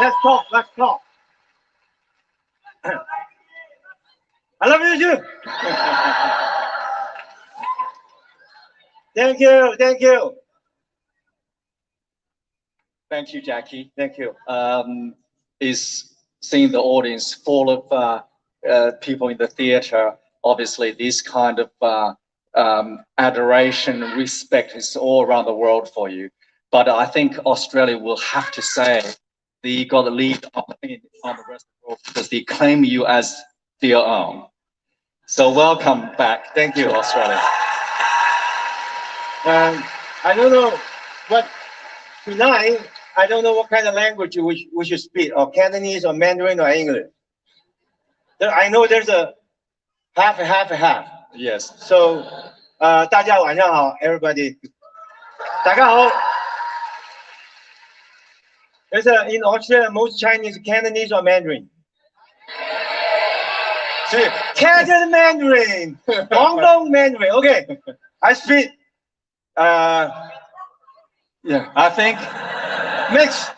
Let's talk. Let's talk. I love you too. Thank you. Thank you. Thank you, Jaycee. Thank you. Is seeing the audience full of people in the theater. Obviously, this kind of adoration, respect is all around the world for you. But I think Australia will have to say they got the lead on the rest of the world because they claim you as their own. So welcome back. Thank you, to Australia. I don't know what tonight. I don't know what kind of language we should speak, or Cantonese, or Mandarin, or English. I know there's a half. Yes. So, 大家晚上好 everybody. 大家好. There's in Australia, most Chinese, Cantonese, or Mandarin. Canton Mandarin, Hong Kong Mandarin. Okay, I speak. Yeah, I think Mix.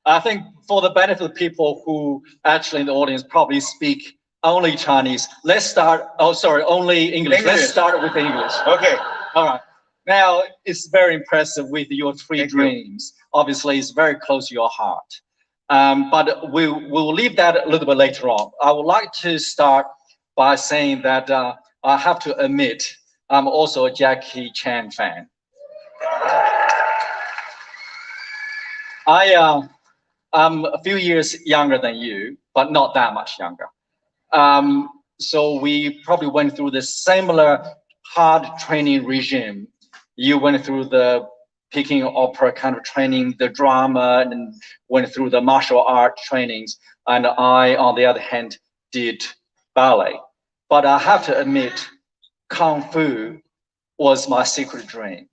I think for the benefit of people who actually in the audience probably speak only Chinese, let's start. Oh, sorry, only English. Let's start with English. Okay. All right. Now it's very impressive with your three Thank you. dreams. Obviously, it's very close to your heart. But we'll leave that a little bit later on. I would like to start by saying that I have to admit I'm also a Jackie Chan fan. I'm a few years younger than you, but not that much younger. So we probably went through the similar hard training regime. You went through the Peking opera kind of training, the drama, and went through the martial art trainings. And I, on the other hand, did ballet. But I have to admit, Kung Fu was my secret dream.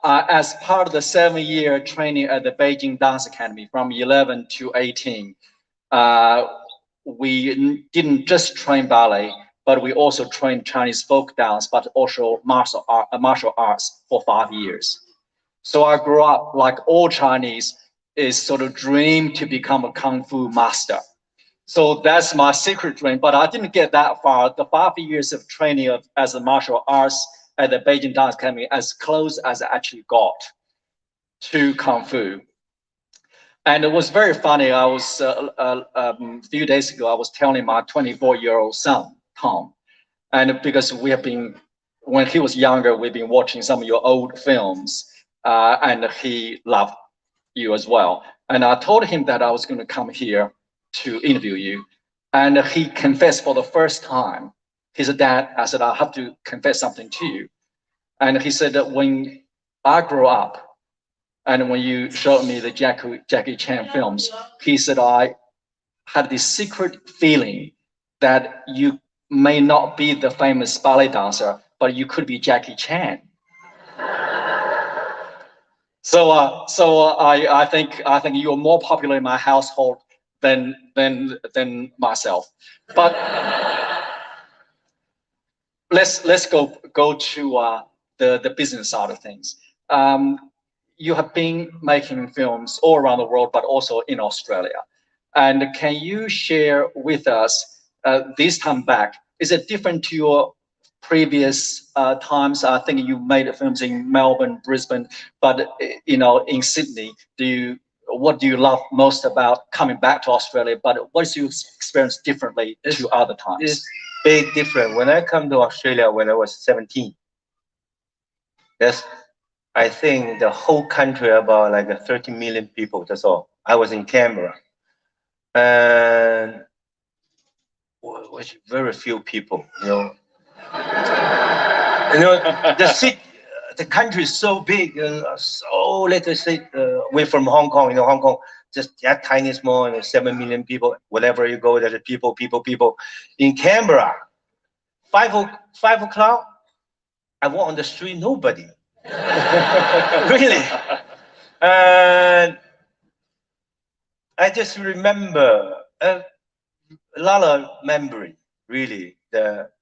As part of the 7-year training at the Beijing Dance Academy from 11 to 18, we didn't just train ballet, but we also trained Chinese folk dance, but also martial arts for 5 years. So I grew up, like all Chinese, is sort of dream to become a Kung Fu master. So that's my secret dream, but I didn't get that far. The 5 years of training as a martial arts at the Beijing Dance Academy, as close as I actually got to Kung Fu. And it was very funny. I was, a few days ago, I was telling my 24-year-old son, Tom, and because we have been, when he was younger, we've been watching some of your old films, and he loved you as well. And I told him that I was going to come here to interview you. And he confessed for the first time. He said, Dad, I said, I have to confess something to you. And he said that when I grew up, and when you showed me the Jackie Chan films, he said, I had this secret feeling that you may not be the famous ballet dancer, but you could be Jackie Chan. So I think you're more popular in my household than myself. But let's go to the business side of things. You have been making films all around the world, but also in Australia. And can you share with us this time back? Is it different to your previous times? I think you made films in Melbourne, Brisbane, but in Sydney. What do you love most about coming back to Australia? But what is your experience differently to other times? It's big different. When I come to Australia when I was 17, yes, I think the whole country about like 30 million people. That's all. I was in Canberra, and was very few people. The country is so big, so let's say away from Hong Kong. Hong Kong just that tiny small, 7 million people. Wherever you go, there's people. In Canberra, 5 o'clock, I walk on the street, nobody. Really. And I just remember a lot of memory, really.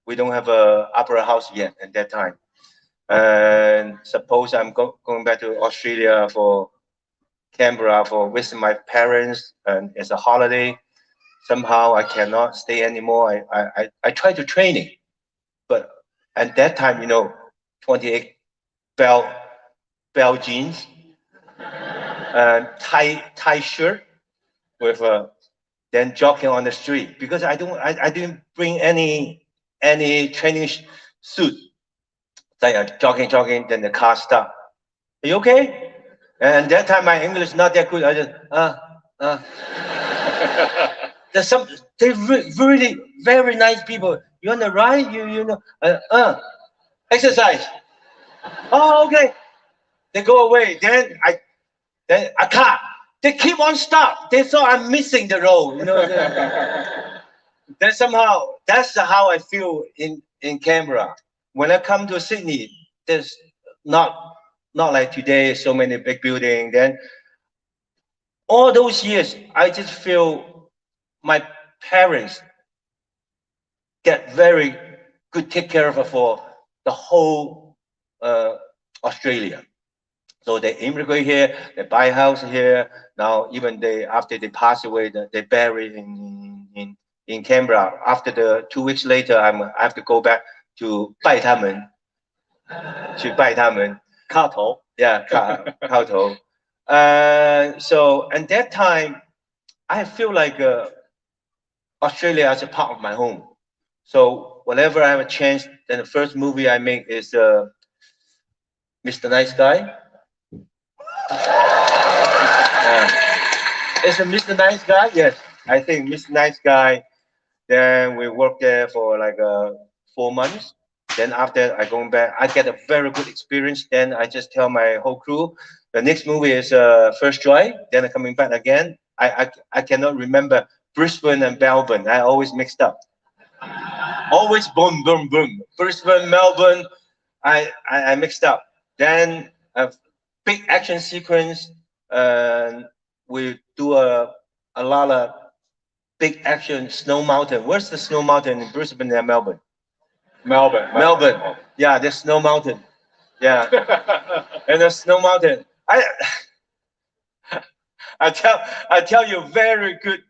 We don't have a opera house yet at that time. And suppose I'm going back to Australia for Canberra for visiting my parents and as a holiday. Somehow I cannot stay anymore. I tried to training, but at that time, 28 bell jeans and tie shirt with then jogging on the street because I didn't bring any training suit. Like jogging, then the car stop. Are you okay? And that time my English not that good. I just There's some they really very nice people. You on the right? You know exercise. Oh, okay. They go away. Then a car. They keep on stop. They thought I'm missing the road. Then somehow that's how I feel in Canberra. When I come to Sydney, there's not like today so many big buildings. Then all those years, I just feel my parents get very good take care of for the whole Australia. So they immigrate here, they buy a house here. Now even after they pass away, they bury in Canberra. After 2 weeks later, I have to go back to 拜他们, yeah, 磕头. So at that time, I feel like Australia as a part of my home. So whenever I have a chance, then the first movie I make is Mr. Nice Guy. It's a Mr. Nice Guy, yes. I think Mr. Nice Guy. Then we worked there for like 4 months. Then after I going back, I get a very good experience. Then I just tell my whole crew, the next movie is First Try. Then I'm coming back again. I cannot remember Brisbane and Melbourne. I always mixed up. Always boom, boom, boom. Brisbane, Melbourne, I mixed up. Then a big action sequence. We do a lot of big action snow mountain. Where's the snow mountain in Brisbane and Melbourne? Melbourne. Yeah, the snow mountain. Yeah, and the snow mountain. I tell you, very good.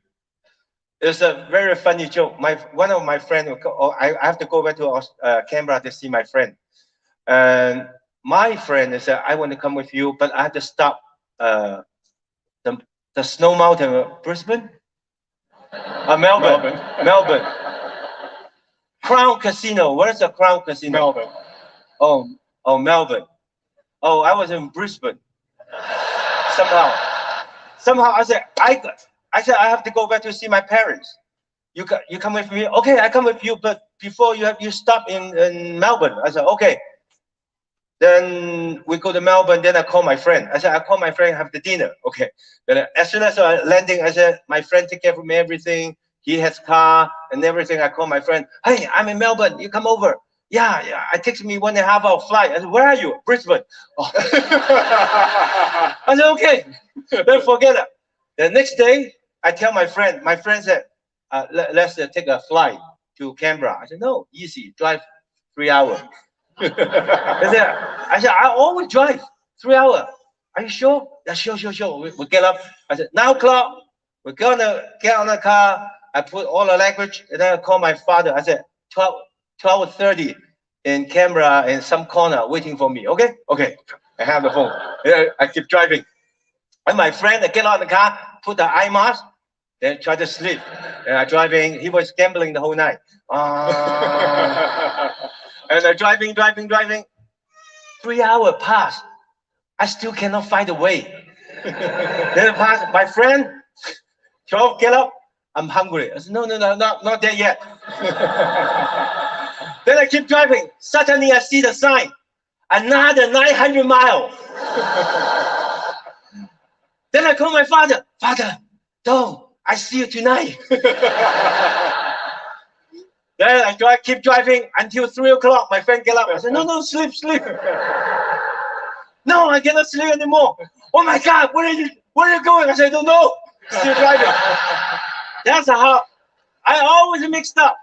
It's a very funny joke. One of my friends. I have to go back to Canberra to see my friend, and my friend said, "I want to come with you, but I have to stop the snow mountain of Brisbane, Melbourne." Crown Casino. Where's the Crown Casino? Melbourne. Oh, Melbourne. Oh, I was in Brisbane. Somehow I said I have to go back to see my parents. You come with me? Okay, I come with you. But before you stop in Melbourne. I said okay. Then we go to Melbourne. Then I call my friend. I said I call my friend, have the dinner. Okay. Then as soon as I landing, I said my friend take care of me everything. He has car and everything. I call my friend. Hey, I'm in Melbourne. You come over. Yeah. It takes me 1.5 hour flight. I said, where are you? Brisbane. Oh. I said, okay. Then forget it. The next day, I tell my friend. My friend said, let's take a flight to Canberra. I said, no, easy. Drive 3 hours. I said, I always drive 3 hours. Are you sure? Yeah, sure. We get up. I said, 9 o'clock. We're gonna get on the car. I put all the language, and then I call my father. I said, 12:30 in Canberra in some corner waiting for me. Okay. I have the phone. I keep driving. And my friend, I get out of the car, put the eye mask, then try to sleep. And I driving. He was gambling the whole night. And I driving. 3 hours pass. I still cannot find a way. Then I pass. My friend, Chok, get up. I'm hungry. I said, no, not there yet. Then I keep driving. Suddenly I see the sign. Another 900 miles. Then I call my father. Father, don't. I see you tonight. Then I keep driving until 3 o'clock. My friend get up. I said, no, sleep. No, I cannot sleep anymore. Oh my God, where are you going? I said, I don't know. Still driving. That's how I always mixed up.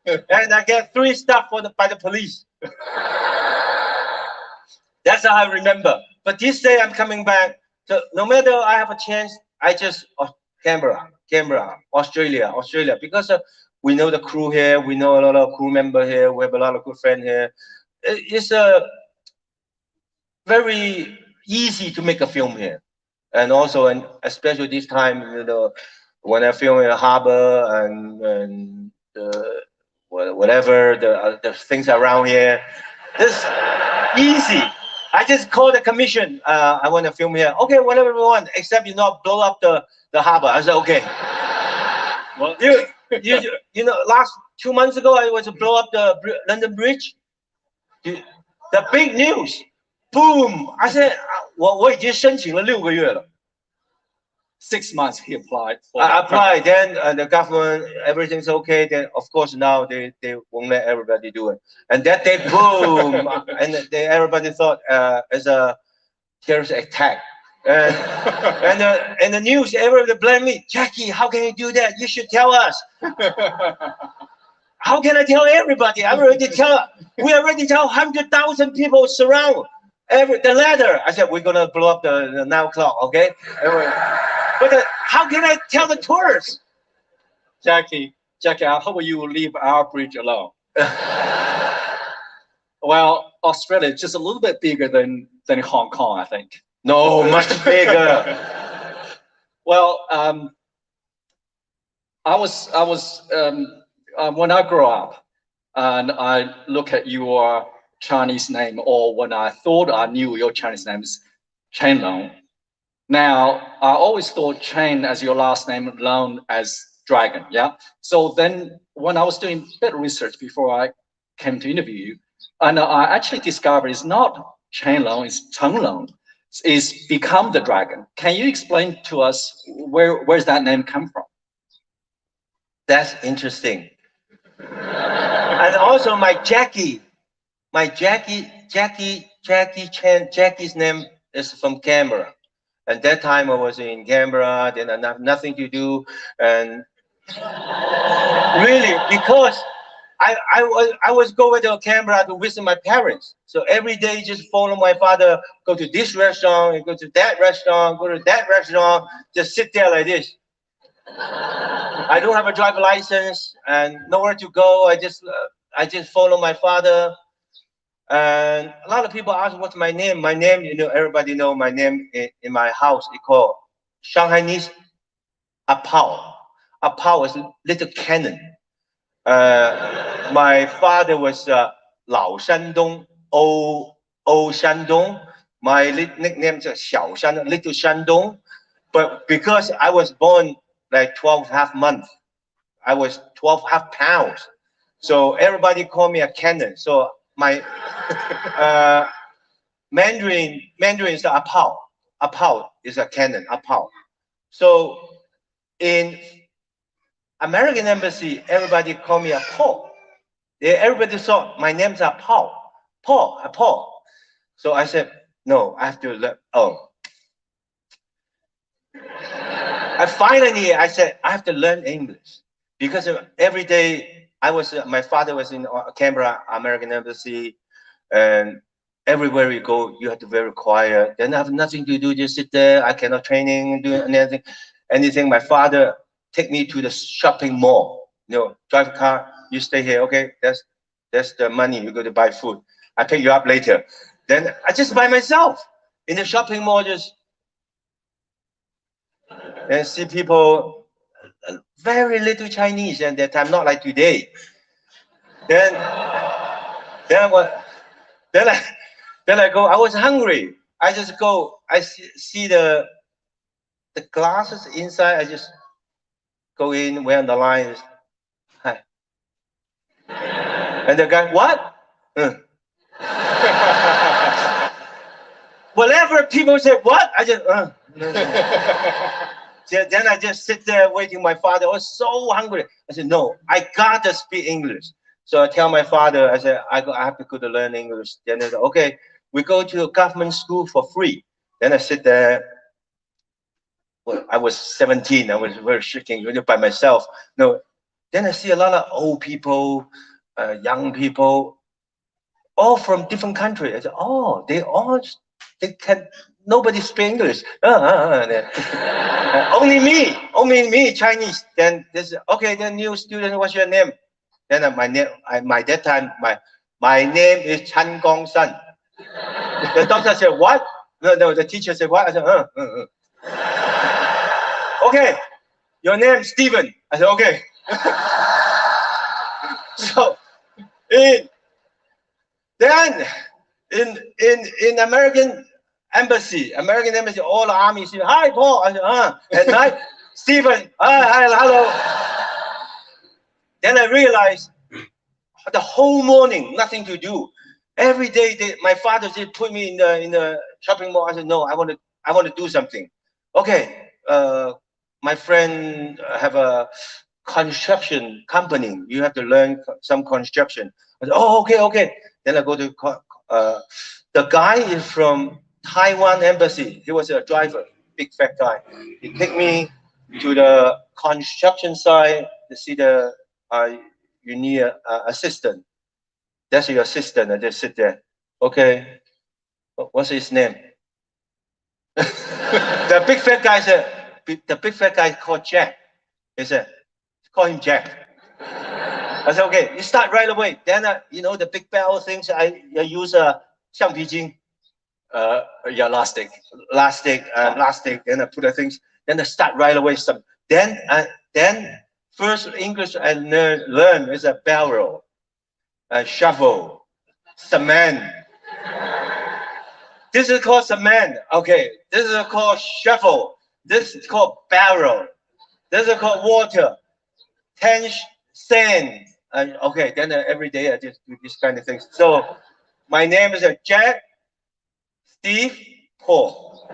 And I get 3 stopped by the police. That's how I remember. But this day I'm coming back So no matter I have a chance, I just Canberra, Australia, because we know the crew here, we know a lot of crew member here, we have a lot of good friends here. It's very easy to make a film here, and also, and especially this time, when I film in the harbor and whatever the things around here, it's easy. I just call the commission. I want to film here. Okay, whatever we want, except you not blow up the harbor. I said okay. Well, you know, last 2 months ago I was to blow up the London Bridge. The big news, boom! I said 我已经申请了6个月了。6 months he applied. I applied. Then the government, everything's okay. Then of course now they won't let everybody do it. And that day, boom! And everybody thought it's a terrorist attack. And the news, everybody blame me. Jackie, how can you do that? You should tell us. How can I tell everybody? We already tell 100,000 people surround the ladder. I said we're gonna blow up the 9 o'clock, okay? But how can I tell the tourists? Jackie, how will you leave our bridge alone? Well, Australia is just a little bit bigger than Hong Kong, I think. No, much bigger. Well, I was when I grow up and I look at your Chinese name, or when I thought I knew your Chinese name is Chen Long. Now, I always thought Chen as your last name, Long as dragon, yeah? So then when I was doing a bit of research before I came to interview you, and I actually discovered it's not Chen Long, it's Cheng Long. It's become the dragon. Can you explain to us where's that name come from? That's interesting. And also Jackie's name is from Canberra. And that time I was in Canberra, then I have nothing to do. And really, because I was going to Canberra to visit my parents. So every day just follow my father, go to this restaurant, go to that restaurant, just sit there like this. I don't have a driver license and nowhere to go. I just follow my father. And a lot of people ask what's my name. My name, everybody know my name in my house. It's called Shanghainese Apao. Apao is little cannon. My father was Lao Shandong, old Shandong. My nickname is Xiao Shandong, little Shandong. But because I was born like 12.5 months, I was 12.5 pounds. So everybody called me a cannon. So my Mandarin is a Apao. Apao is a cannon, Apao. So in American embassy, everybody call me a Paul. Everybody thought my name's a Paul. Paul. So I said, no, I have to learn. Finally, I said, I have to learn English. Because every day, my father was in Canberra, American embassy, and everywhere you go, you have to be very quiet. Then I have nothing to do, just sit there. I cannot training, do anything. My father take me to the shopping mall. Drive a car, you stay here, okay? That's the money, you go to buy food. I pick you up later. Then I just by myself in the shopping mall, just and see people, very little Chinese at that time, not like today. Then I go. I was hungry. I just go. I see the glasses inside. I just go in, wait on the line. Hi. And the guy, what? Whatever people say, what? I just. Then I just sit there waiting. My father was so hungry. I said, no, I gotta speak English. So I tell my father, I said, I have to go to learn English. Then they said, okay, we go to a government school for free. Then I sit there. Well, I was 17. I was very shaking by myself. No. Then I see a lot of old people, young people, all from different countries. I said, oh, they all nobody speak English. Only me, Chinese. Then this, okay, the new student, what's your name? Then my name, that time, my name is Chan Gong-san. The doctor said, what? No, the teacher said, what? I said, okay, your name Stephen. I said, okay. So, then in American embassy, all the army say, hi, Paul. I said, at night, Stephen, hi, hello. Then I realized the whole morning, nothing to do. Every day, my father did put me in the shopping mall. I said, no, I want to do something. Okay, my friend have a construction company. You have to learn some construction. I said, oh, okay. Then I go to the guy is from Taiwan embassy. He was a driver, big fat guy. He took me to the construction site to see the you need an assistant. That's your assistant. I just sit there. Okay, what's his name? The big fat guy said. The big fat guy called Jack. He said, call him Jack. I said, okay, you start right away. Then, the big barrel things, I use a 橡皮筋. Yeah, elastic. Then I put the things. Then I start right away. Then first English I learn is a barrel, a shovel, cement. This is called cement. Okay, this is called shovel. This is called barrel. This is called water. 10 sand. Okay, then every day I just do this kind of things. So my name is Jack, Steve, Paul.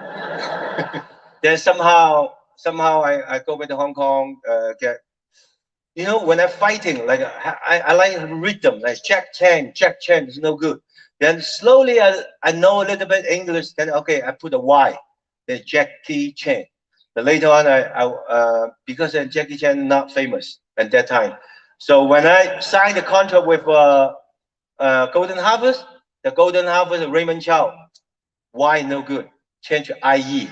Then somehow I go back to Hong Kong. When I'm fighting, like I like rhythm, like Jack Chan is no good. Then slowly I know a little bit English. Then okay, I put a Y. Then Jackie Chan. But later on, I because Jackie Chan not famous at that time. So when I signed the contract with Golden Harvest, the Golden Harvest Raymond Chow, why no good? Change to IE.